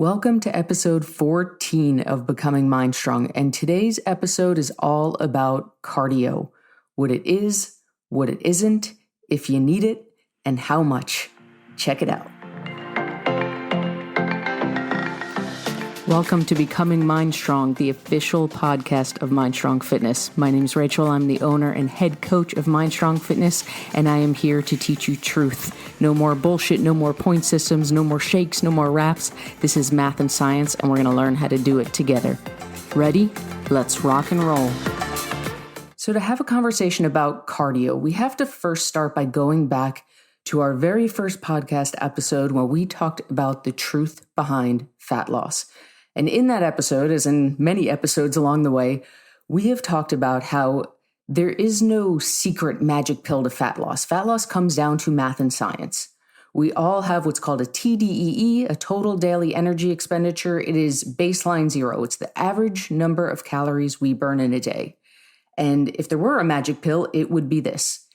Welcome to episode 14 of Becoming MindStrong, and today's episode is all about cardio, what it is, what it isn't, if you need it, and how much. Check it out. Welcome to Becoming MindStrong, the official podcast of MindStrong Fitness. My name is Rachel. I'm the owner and head coach of MindStrong Fitness, and I am here to teach you truth. No more bullshit, no more point systems, no more shakes, no more raps. This is math and science, and we're going to learn how to do it together. Ready? Let's rock and roll. So to have a conversation about cardio, we have to first start by going back to our very first podcast episode where we talked about the truth behind fat loss. And in that episode, as in many episodes along the way, we have talked about how there is no secret magic pill to fat loss. Fat loss comes down to math and science. We all have what's called a TDEE, a total daily energy expenditure. It is baseline zero. It's the average number of calories we burn in a day. And if there were a magic pill, it would be this.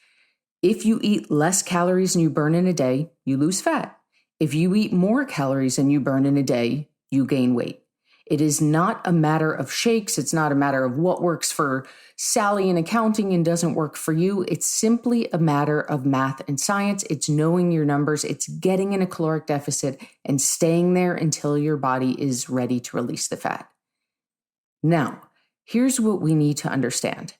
If you eat less calories than you burn in a day, you lose fat. If you eat more calories than you burn in a day, you gain weight. It is not a matter of shakes. It's not a matter of what works for Sally in accounting and doesn't work for you. It's simply a matter of math and science. It's knowing your numbers. It's getting in a caloric deficit and staying there until your body is ready to release the fat. Now, here's what we need to understand.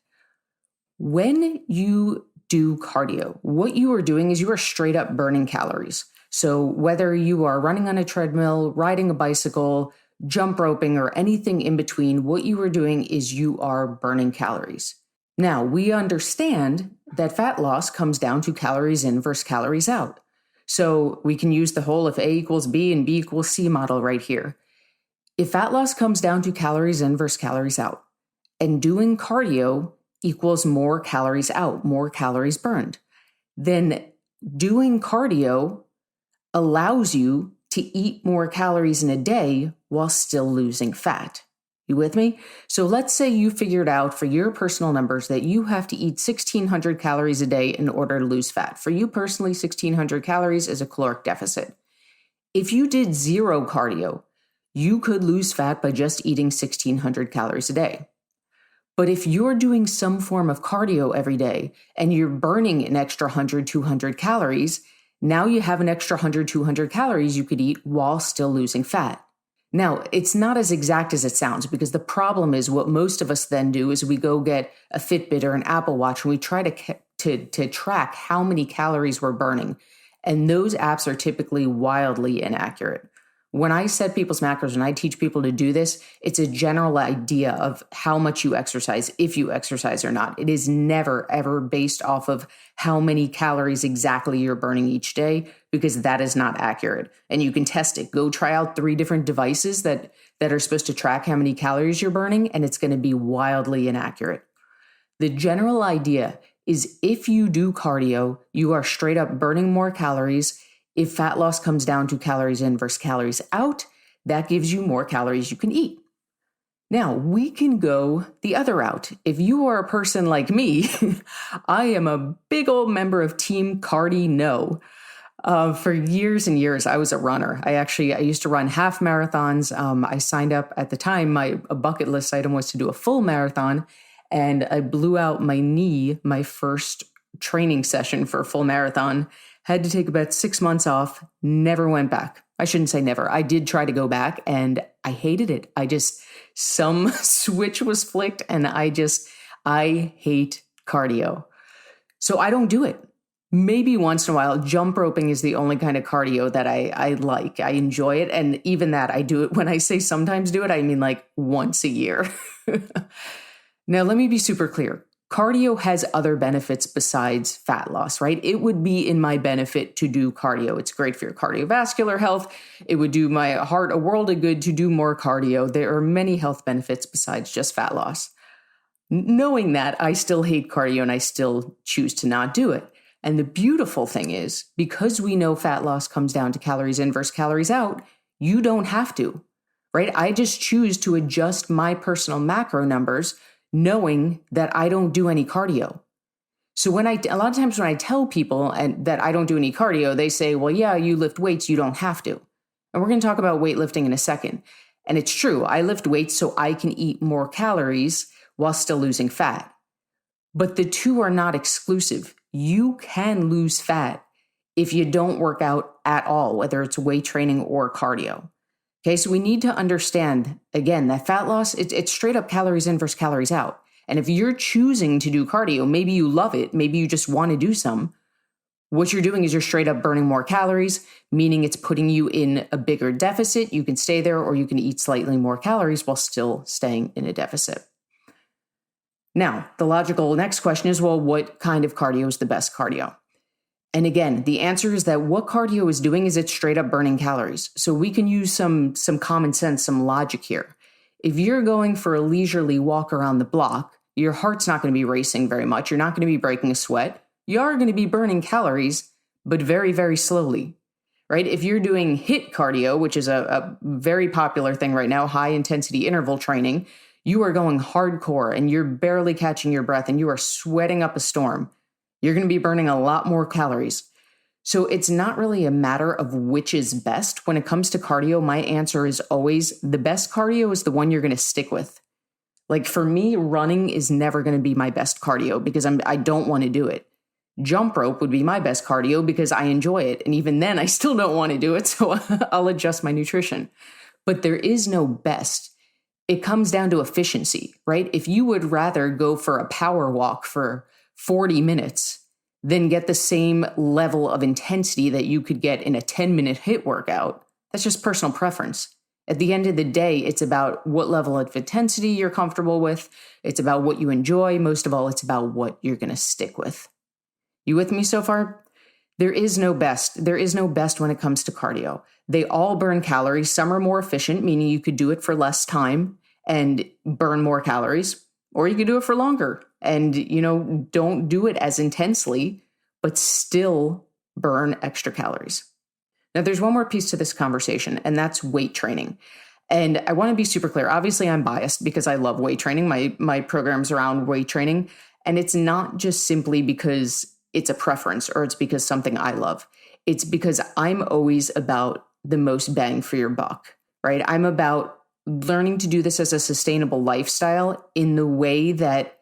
When you do cardio, what you are doing is you are straight up burning calories. So whether you are running on a treadmill, riding a bicycle, jump roping, or anything in between, what you are doing is you are burning calories. Now, we understand that fat loss comes down to calories in versus calories out. So we can use the whole if A equals B and B equals C model right here. If fat loss comes down to calories in versus calories out, and doing cardio equals more calories out, more calories burned, then doing cardio allows you to eat more calories in a day while still losing fat. You with me? So let's say you figured out for your personal numbers that you have to eat 1,600 calories a day in order to lose fat. For you personally, 1,600 calories is a caloric deficit. If you did zero cardio, you could lose fat by just eating 1,600 calories a day. But if you're doing some form of cardio every day and you're burning an extra 100, 200 calories, now you have an extra 100, 200 calories you could eat while still losing fat. Now, it's not as exact as it sounds because the problem is what most of us then do is we go get a Fitbit or an Apple Watch and we try to track how many calories we're burning. And those apps are typically wildly inaccurate. When I set people's macros and I teach people to do this, it's a general idea of how much you exercise, if you exercise or not. It is never, ever based off of how many calories exactly you're burning each day, because that is not accurate. And you can test it. Go try out 3 different devices that are supposed to track how many calories you're burning, and it's going to be wildly inaccurate. The general idea is if you do cardio, you are straight up burning more calories. If fat loss comes down to calories in versus calories out, that gives you more calories you can eat. Now, we can go the other route. If you are a person like me, I am a big old member of Team Cardi-No. For years and years, I was a runner. I used to run half marathons. I signed up at the time, a bucket list item was to do a full marathon, and I blew out my knee my first training session for a full marathon. Had to take about 6 months off, never went back. I shouldn't say never. I did try to go back and I hated it. Some switch was flicked and I hate cardio. So I don't do it. Maybe once in a while, jump roping is the only kind of cardio that I like. I enjoy it. And even that, I do it. When I say sometimes do it, I mean like once a year. Now, let me be super clear. Cardio has other benefits besides fat loss, right? It would be in my benefit to do cardio. It's great for your cardiovascular health. It would do my heart a world of good to do more cardio. There are many health benefits besides just fat loss. Knowing that, I still hate cardio and I still choose to not do it. And the beautiful thing is, because we know fat loss comes down to calories in versus calories out, you don't have to, right? I just choose to adjust my personal macro numbers knowing that I don't do any cardio. So a lot of times when I tell people that I don't do any cardio, they say, well, yeah, you lift weights, you don't have to. And we're going to talk about weightlifting in a second. And it's true, I lift weights so I can eat more calories while still losing fat. But the two are not exclusive. You can lose fat if you don't work out at all, whether it's weight training or cardio. Okay, so we need to understand, again, that fat loss, it's straight up calories in versus calories out. And if you're choosing to do cardio, maybe you love it, maybe you just want to do some, what you're doing is you're straight up burning more calories, meaning it's putting you in a bigger deficit. You can stay there or you can eat slightly more calories while still staying in a deficit. Now, the logical next question is, well, what kind of cardio is the best cardio? And again, the answer is that what cardio is doing is it's straight up burning calories. So we can use some common sense, some logic here. If you're going for a leisurely walk around the block, your heart's not going to be racing very much. You're not going to be breaking a sweat. You are going to be burning calories, but very, very slowly, right? If you're doing HIIT cardio, which is a very popular thing right now, high intensity interval training, you are going hardcore and you're barely catching your breath and you are sweating up a storm. You're going to be burning a lot more calories. So it's not really a matter of which is best. When it comes to cardio, my answer is always the best cardio is the one you're going to stick with. Like for me, running is never going to be my best cardio because I don't want to do it. Jump rope would be my best cardio because I enjoy it. And even then, I still don't want to do it. So I'll adjust my nutrition. But there is no best. It comes down to efficiency, right? If you would rather go for a power walk for 40 minutes than get the same level of intensity that you could get in a 10-minute HIIT workout, that's just personal preference. At the end of the day, it's about what level of intensity you're comfortable with. It's about what you enjoy. Most of all, it's about what you're going to stick with. You with me so far? There is no best. There is no best when it comes to cardio. They all burn calories. Some are more efficient, meaning you could do it for less time and burn more calories, or you could do it for longer and, don't do it as intensely, but still burn extra calories. Now, there's one more piece to this conversation, and that's weight training. And I want to be super clear. Obviously, I'm biased because I love weight training. My program's around weight training, and it's not just simply because it's a preference or it's because something I love. It's because I'm always about the most bang for your buck, right? I'm about learning to do this as a sustainable lifestyle in the way that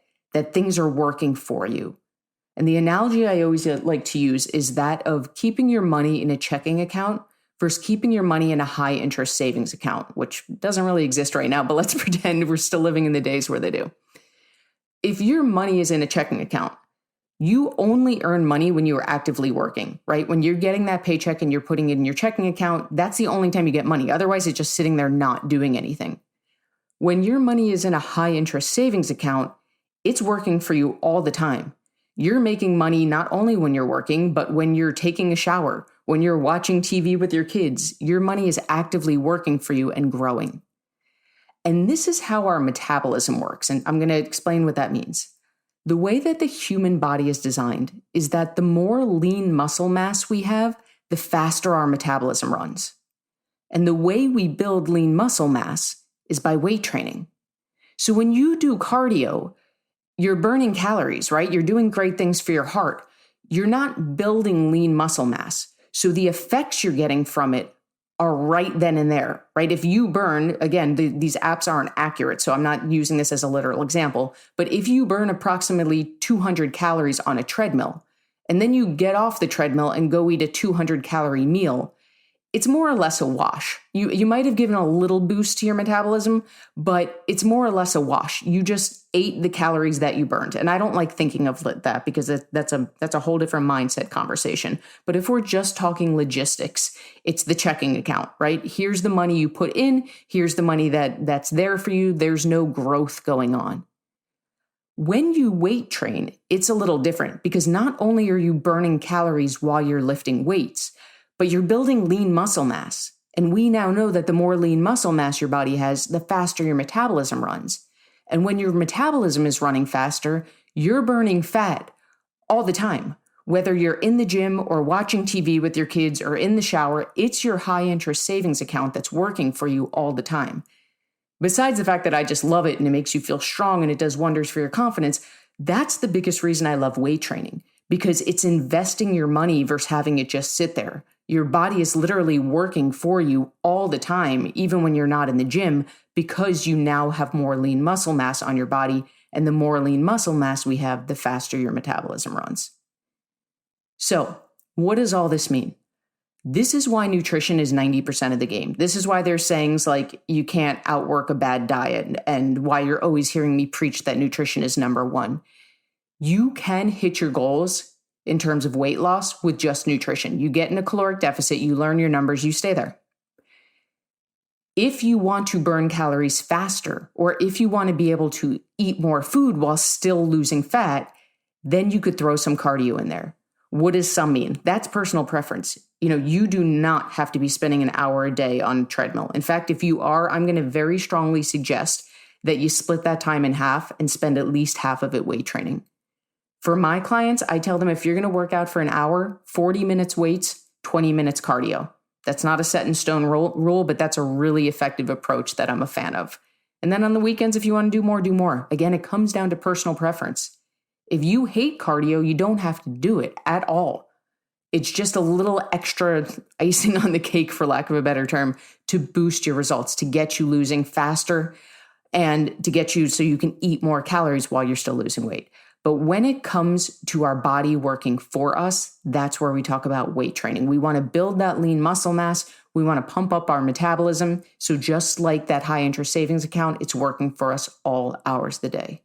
things are working for you. And the analogy I always like to use is that of keeping your money in a checking account versus keeping your money in a high interest savings account, which doesn't really exist right now, but let's pretend we're still living in the days where they do. If your money is in a checking account, you only earn money when you are actively working, right? When you're getting that paycheck and you're putting it in your checking account, that's the only time you get money. Otherwise, it's just sitting there not doing anything. When your money is in a high interest savings account, it's working for you all the time. You're making money not only when you're working, but when you're taking a shower, when you're watching TV with your kids, your money is actively working for you and growing. And this is how our metabolism works. And I'm going to explain what that means. The way that the human body is designed is that the more lean muscle mass we have, the faster our metabolism runs. And the way we build lean muscle mass is by weight training. So when you do cardio, you're burning calories, right? You're doing great things for your heart. You're not building lean muscle mass. So the effects you're getting from it are right then and there, right? If you burn, again, these apps aren't accurate, so I'm not using this as a literal example, but if you burn approximately 200 calories on a treadmill, and then you get off the treadmill and go eat a 200-calorie meal, it's more or less a wash. You might have given a little boost to your metabolism, but it's more or less a wash. You just ate the calories that you burned. And I don't like thinking of that because that's a whole different mindset conversation. But if we're just talking logistics, it's the checking account, right? Here's the money you put in. Here's the money that's there for you. There's no growth going on. When you weight train, it's a little different because not only are you burning calories while you're lifting weights, but you're building lean muscle mass. And we now know that the more lean muscle mass your body has, the faster your metabolism runs. And when your metabolism is running faster, you're burning fat all the time. Whether you're in the gym or watching TV with your kids or in the shower, it's your high interest savings account that's working for you all the time. Besides the fact that I just love it and it makes you feel strong and it does wonders for your confidence, that's the biggest reason I love weight training, because it's investing your money versus having it just sit there. Your body is literally working for you all the time, even when you're not in the gym, because you now have more lean muscle mass on your body. And the more lean muscle mass we have, the faster your metabolism runs. So, what does all this mean? This is why nutrition is 90% of the game. This is why there's sayings like you can't outwork a bad diet, and why you're always hearing me preach that nutrition is number one. You can hit your goals in terms of weight loss with just nutrition. You get in a caloric deficit, you learn your numbers, you stay there. If you want to burn calories faster, or if you want to be able to eat more food while still losing fat, then you could throw some cardio in there. What does some mean? That's personal preference. You do not have to be spending an hour a day on a treadmill. In fact, if you are, I'm going to very strongly suggest that you split that time in half and spend at least half of it weight training. For my clients, I tell them if you're going to work out for an hour, 40 minutes weights, 20 minutes cardio. That's not a set in stone rule, but that's a really effective approach that I'm a fan of. And then on the weekends, if you want to do more, do more. Again, it comes down to personal preference. If you hate cardio, you don't have to do it at all. It's just a little extra icing on the cake, for lack of a better term, to boost your results, to get you losing faster and to get you so you can eat more calories while you're still losing weight. But when it comes to our body working for us, that's where we talk about weight training. We want to build that lean muscle mass. We want to pump up our metabolism. So just like that high interest savings account, it's working for us all hours of the day.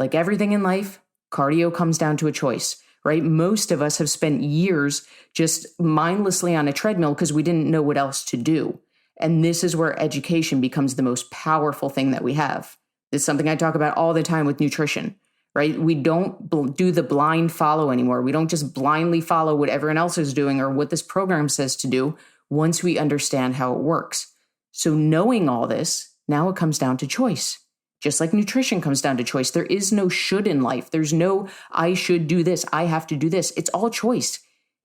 Like everything in life, cardio comes down to a choice, right? Most of us have spent years just mindlessly on a treadmill because we didn't know what else to do. And this is where education becomes the most powerful thing that we have. This is something I talk about all the time with nutrition. Right? We don't do the blind follow anymore. We don't just blindly follow what everyone else is doing or what this program says to do once we understand how it works. So knowing all this, now it comes down to choice. Just like nutrition comes down to choice. There is no should in life. There's no, I should do this. I have to do this. It's all choice.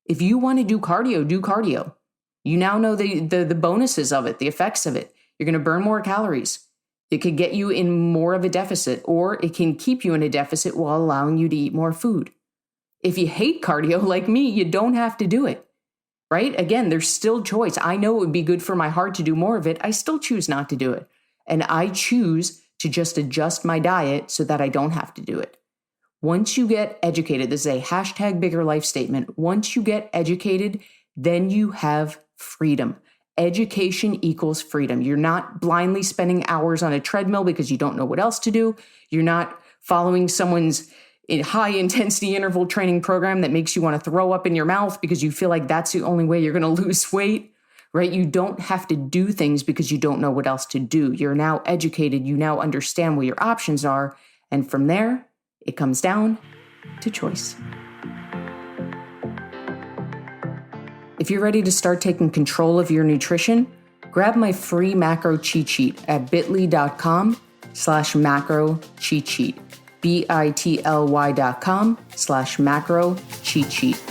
If you want to do cardio, do cardio. You now know the bonuses of it, the effects of it. You're going to burn more calories. It could get you in more of a deficit, or it can keep you in a deficit while allowing you to eat more food. If you hate cardio like me, you don't have to do it, right? Again, there's still choice. I know it would be good for my heart to do more of it. I still choose not to do it. And I choose to just adjust my diet so that I don't have to do it. Once you get educated, this is a #BiggerLife statement. Once you get educated, then you have freedom. Education equals freedom. You're not blindly spending hours on a treadmill because you don't know what else to do. You're not following someone's high intensity interval training program that makes you want to throw up in your mouth because you feel like that's the only way you're going to lose weight, right? You don't have to do things because you don't know what else to do. You're now educated. You now understand what your options are. And from there, it comes down to choice. If you're ready to start taking control of your nutrition, grab my free macro cheat sheet at bit.ly.com/macro cheat sheet, bit.ly.com/macro cheat sheet.